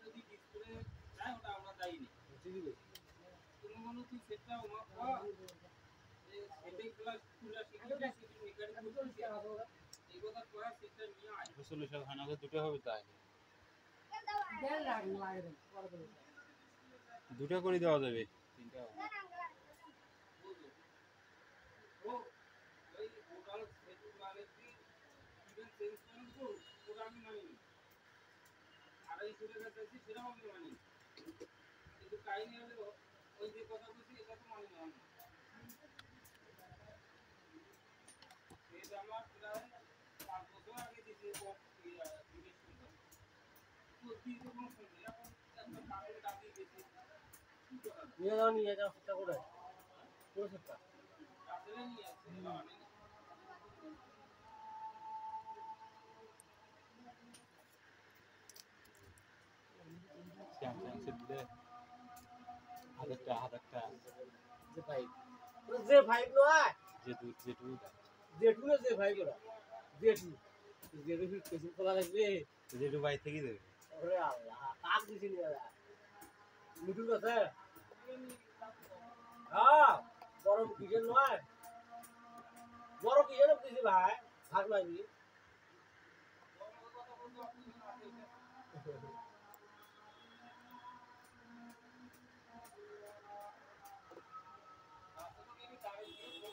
যদি ডিসপ্লে যায় ওটা আমরা দায়ী নেই। তুমি মনে হচ্ছে সেটা সেটাই ক্লাস পুরো শিখে সেটি মেকানিক করতে এই কথা করা সেটা নিয়ে আয় আসলে সব হানাকে দুটো হবে তাই দেড় লাগে দুটো করে দেওয়া যাবে তিনটা ও ওই টোটাল সেট মানে কি ইভেন চেঞ্জ করুন তো পুরো আমি মানি আর এই সুরে যাচ্ছে সেটাও আমি মানি কিন্তু কাহিনী হলো ওই যে কথা বলছি এটা তো মানি না এটা আমার প্রায় 5 বছর আগে দিয়েছে জিজ্ঞেস করতাম তো কি তো কোনো শুনি এখন একটা কারণ দাবি গেছে নিয়ে যাও সেটা করে পুরো সেটটা আসলে নিয়ে আসছে আমি স্যামসাং সেট দিলে হাজারটা যে ভাই নয় জেটু না যে ভাই করা জেটু কিছু খোলা লাগবে জেটু ভাই থেকে দেবে ওরে আল্লাহ কাক দিছি নি দাদা মিঠু আছে হ্যাঁ বড় কিজেন নয় বড় কিজেন দিছি ভাই ভাগ লাগবি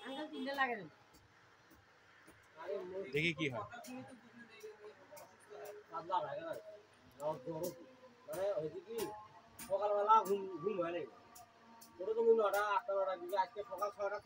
আঙ্কেল তিনটা লাগে না দেখি কি হয় পাতলা লাগে না মানে হয়েছে কি সকালবেলা ঘুম হয় নাই ওটা তুমি 9টা 8টা 9টা দিকে আজকে সকাল 6টা